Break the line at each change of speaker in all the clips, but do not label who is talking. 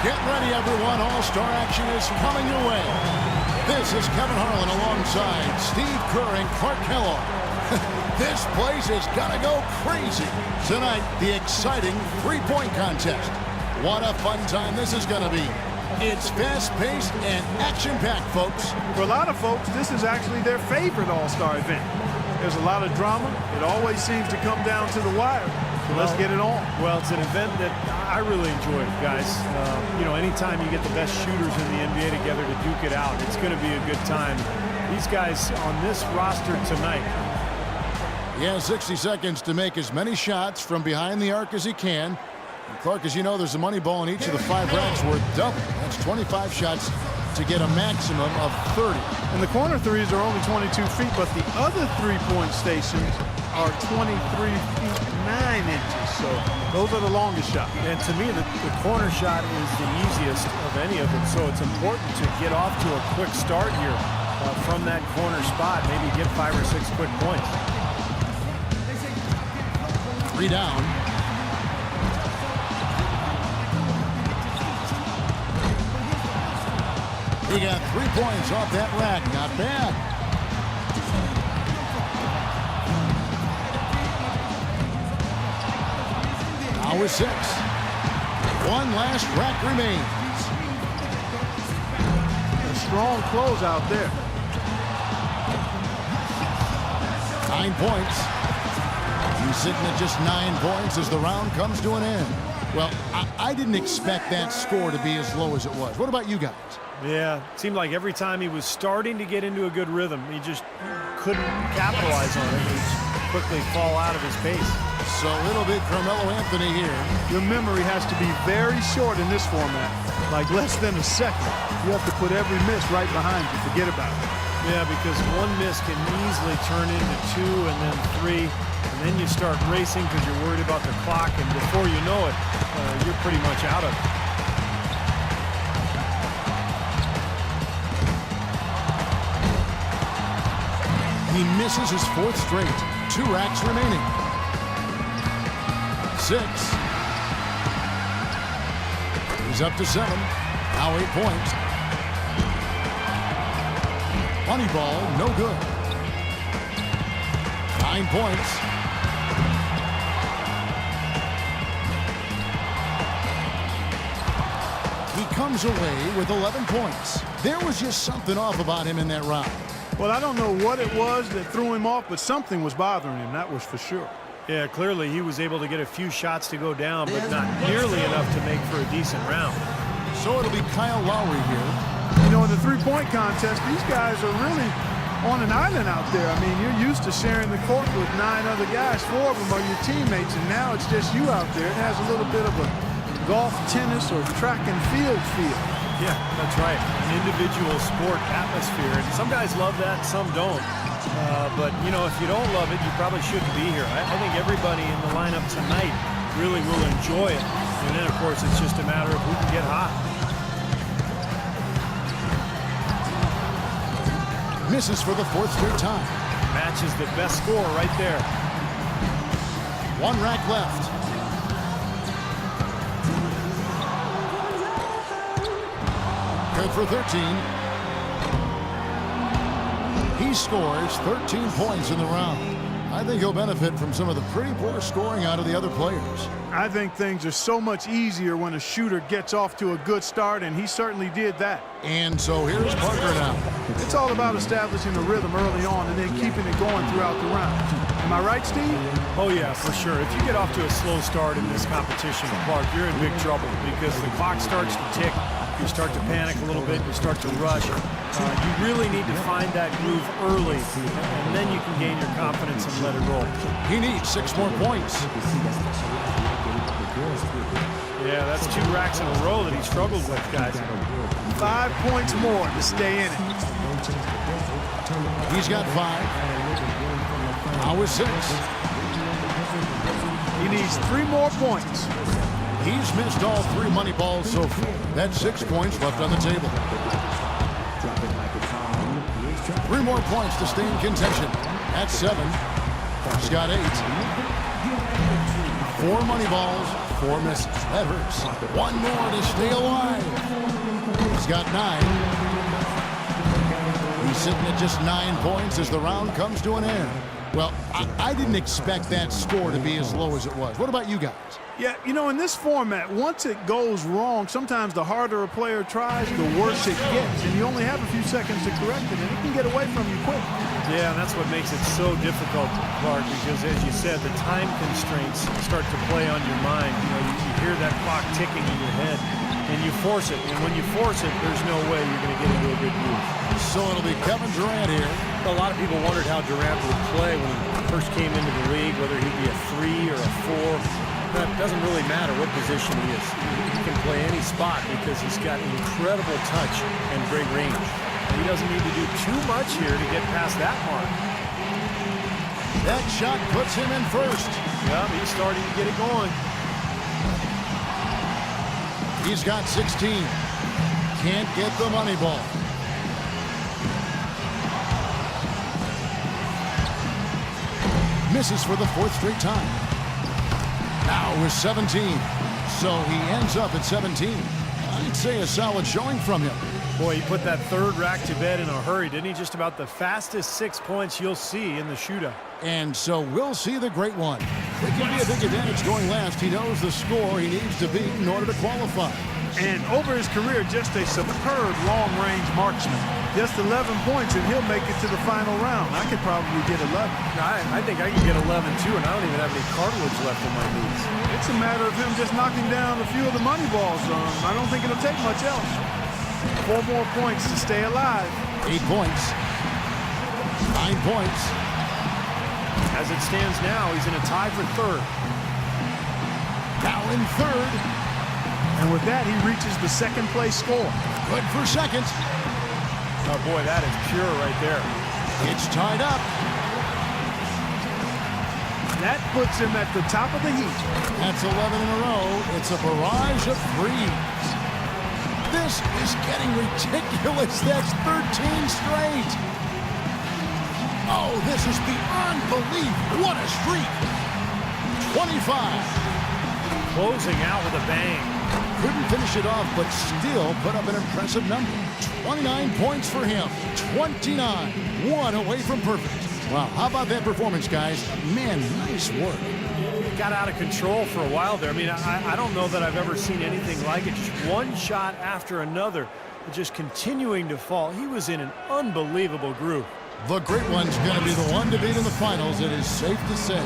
Get ready, everyone. All-Star action is coming your way. This is Kevin Harlan alongside Steve Kerr and Clark Kellogg. This place is gonna go crazy. Tonight, the exciting three-point contest. What a fun time this is gonna be. It's fast-paced and action-packed, folks.
For a lot of folks, this is actually their favorite All-Star event. There's a lot of drama. It always seems to come down to the wire. So let's get it on.
Well, it's an event that I really enjoy, guys. You know, anytime you get the best shooters in the NBA together to duke it out, it's going to be a good time. These guys on this roster tonight.
He has 60 seconds to make as many shots from behind the arc as he can. And Clark, as you know, there's a money ball in each of the 5 racks worth double. That's 25 shots to get a maximum of 30.
And the corner threes are only 22 feet, but the other three-point stations are 23 feet 9 inches. So those are the longest shots.
And to me, the corner shot is the easiest of any of them. So it's important to get off to a quick start here from that corner spot. Maybe get 5 or 6 quick points.
3 down. He got 3 points off that rack. Not bad. Now with 6. One last rack remains.
A strong close out there.
9 points. He's sitting at just 9 points as the round comes to an end. Well, I didn't expect that score to be as low as it was. What about you guys?
Yeah, it seemed like every time he was starting to get into a good rhythm, he just couldn't capitalize on it. He'd quickly fall out of his pace.
So it'll be Carmelo Anthony here.
Your memory has to be very short in this format, like less than a second. You have to put every miss right behind you. Forget about it.
Yeah, because one miss can easily turn into 2 and then 3. And then you start racing because you're worried about the clock, and before you know it, you're pretty much out of it.
He misses his 4th straight. 2 racks remaining. 6. He's up to 7. Now 8 points. Money ball, no good. 9 points. He comes away with 11 points. There was just something off about him in that round.
Well, I don't know what it was that threw him off, but something was bothering him, that was for sure.
Yeah, clearly he was able to get a few shots to go down, but not nearly enough to make for a decent round.
So it'll be Kyle Lowry here.
You know, in the three-point contest, these guys are really on an island out there. I mean, you're used to sharing the court with 9 other guys. 4 of them are your teammates, and now it's just you out there. It has a little bit of a golf, tennis, or track and field feel.
Yeah, that's right. An individual sport atmosphere. And some guys love that, some don't. But, you know, if you don't love it, you probably shouldn't be here. I think everybody in the lineup tonight really will enjoy it. And then, of course, it's just a matter of who can get hot.
Misses for the 4th straight time.
Matches the best score right there.
1 rack left. Good for 13. He scores 13 points in the round. I think he'll benefit from some of the pretty poor scoring out of the other players.
I think things are so much easier when a shooter gets off to a good start, and he certainly did that.
And so here's Parker now.
It's all about establishing a rhythm early on and then keeping it going throughout the round. Am I right, Steve?
Oh, yeah, for sure. If you get off to a slow start in this competition, Clark, you're in big trouble because the clock starts to tick. You start to panic a little bit. You start to rush. You really need to find that groove early, and then you can gain your confidence and let it roll.
He needs 6 more points.
Yeah, that's 2 racks in a row that he struggled with, guys.
5 points more to stay in it.
He's got 5. Now with 6.
He needs 3 more points.
He's missed all 3 money balls so far. That's 6 points left on the table. 3 more points to stay in contention. That's 7. He's got 8. 4 money balls, 4 misses. That hurts. 1 more to stay alive. He's got 9. He's sitting at just 9 points as the round comes to an end. Well, I didn't expect that score to be as low as it was. What about you guys?
Yeah, you know, in this format, once it goes wrong, sometimes the harder a player tries, the worse it gets. And you only have a few seconds to correct it, and it can get away from you quick.
Yeah, and that's what makes it so difficult, Clark, because as you said, the time constraints start to play on your mind. You know, you hear that clock ticking in your head, and you force it. And when you force it, there's no way you're going to get into a good move.
So it'll be Kevin Durant here.
A lot of people wondered how Durant would play when he first came into the league, whether he'd be a 3 or a 4. That doesn't really matter what position he is. He can play any spot because he's got incredible touch and great range. He doesn't need to do too much here to get past that mark.
That shot puts him in first.
Yeah, he's starting to get it going.
He's got 16. Can't get the money ball. Misses for the 4th straight time. Now with 17. So he ends up at 17. I'd say a solid showing from him.
Boy, he put that 3rd rack to bed in a hurry, didn't he? Just about the fastest 6 points you'll see in the shootout.
And so we'll see the great one. It can be a big advantage going last. He knows the score he needs to beat in order to qualify.
And over his career, just a superb long-range marksman. Just 11 points, and he'll make it to the final round. I could probably get 11.
I think I can get 11, too, and I don't even have any cartilage left in my knees.
It's a matter of him just knocking down a few of the money balls. I don't think it'll take much else. 4 more points to stay alive.
8 points. 9 points.
As it stands now, he's in a tie for 3rd.
Now in 3rd.
And with that, he reaches the 2nd place score.
Good for 2nd.
Oh, boy, that is pure right there.
It's tied up.
That puts him at the top of the heap.
That's 11 in a row. It's a barrage of threes. This is getting ridiculous. That's 13 straight. Oh, this is beyond belief. What a streak. 25.
Closing out with a bang.
Couldn't finish it off, but still put up an impressive number. 29 points for him. 29. 1 away from perfect. Wow, how about that performance, guys? Man, nice work.
It got out of control for a while there. I mean, I don't know that I've ever seen anything like it. Just one shot after another, just continuing to fall. He was in an unbelievable groove.
The great one's going to be the one to beat in the finals, it is safe to say.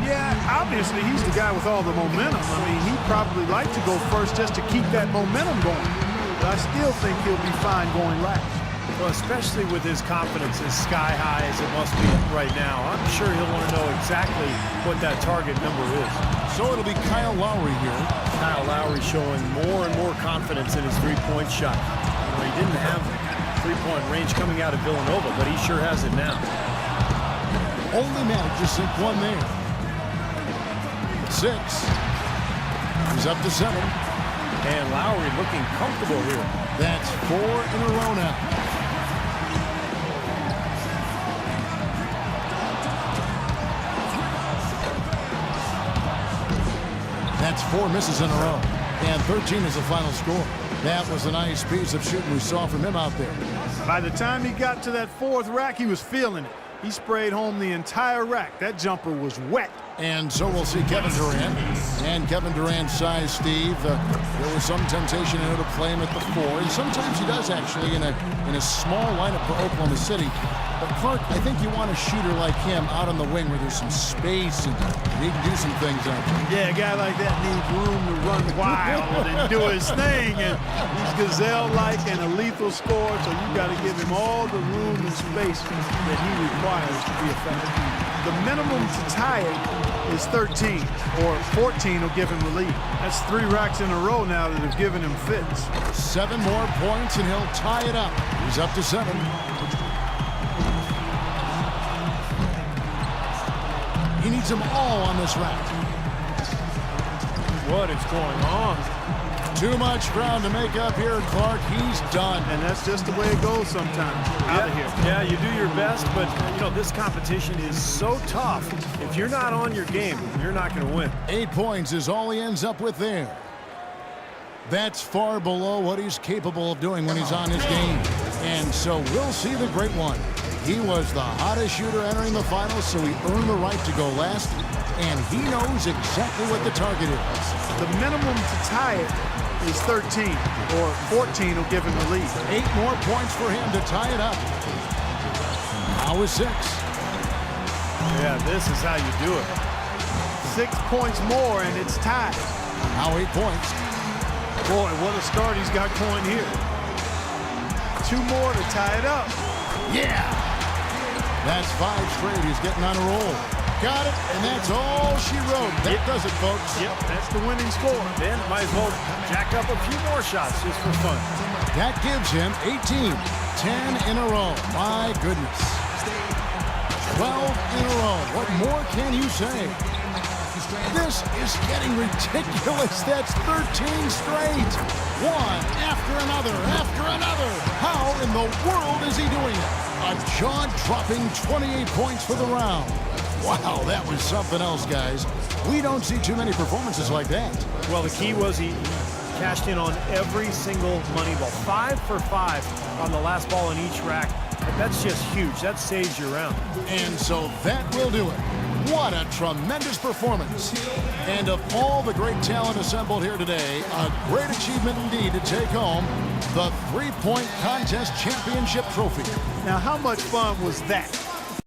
Yeah, obviously he's the guy with all the momentum. I mean, he'd probably like to go first just to keep that momentum going. But I still think he'll be fine going last.
Well, especially with his confidence as sky high as it must be right now. I'm sure he'll want to know exactly what that target number is.
So it'll be Kyle Lowry here.
Kyle Lowry showing more and more confidence in his three-point shot. You know, he didn't have three-point range coming out of Villanova, but he sure has it now.
Only managed to sink one there. 6. He's up to 7.
And Lowry looking comfortable here.
That's 4 in a row now. That's 4 misses in a row. And 13 is the final score. That was a nice piece of shooting we saw from him out there.
By the time he got to that 4th rack, he was feeling it. He sprayed home the entire rack. That jumper was wet.
And so we'll see Kevin Durant. And Kevin Durant's size, Steve, there was some temptation in to play him at the 4. And sometimes he does actually in a small lineup for Oklahoma City. But Clark, I think you want a shooter like him out on the wing where there's some space and he can do some things out there.
Yeah, a guy like that needs room to run wild and do his thing. And he's gazelle-like and a lethal scorer, so you got to give him all the room and space that he requires to be effective. The minimum to tie it is 13, or 14 will give him the lead. That's 3 racks in a row now that have given him fits.
7 more points and he'll tie it up. He's up to 7. He needs them all on this rack.
What is going on?
Too much ground to make up here, Clark. He's done.
And that's just the way it goes sometimes. Out of here.
Yeah, you do your best, but, you know, this competition is so tough. If you're not on your game, you're not going to win.
8 points is all he ends up with there. That's far below what he's capable of doing when he's on his game. And so we'll see the great one. He was the hottest shooter entering the finals, so he earned the right to go last. And he knows exactly what the target is.
The minimum to tie it is 13, or 14 will give him the lead.
8 more points for him to tie it up. Now with 6.
Yeah, this is how you do it.
6 points more, and it's tied.
Now 8 points.
Boy, what a start he's got going here. 2 more to tie it up.
Yeah! That's 5 straight. He's getting on a roll. Got it, and that's all she wrote. That does it, folks.
Yep, that's the winning score.
Then might as well jack up a few more shots just for fun.
That gives him 18. 10 in a row. My goodness. 12 in a row. What more can you say? This is getting ridiculous. That's 13 straight. One after another, after another. How in the world is he doing it? A jaw-dropping 28 points for the round. Wow, that was something else, guys. We don't see too many performances like that.
Well, the key was he cashed in on every single money ball. 5 for 5 on the last ball in each rack. That's just huge. That saves your round.
And so that will do it. What a tremendous performance. And of all the great talent assembled here today, a great achievement indeed to take home the 3-point contest championship trophy.
Now, how much fun was that?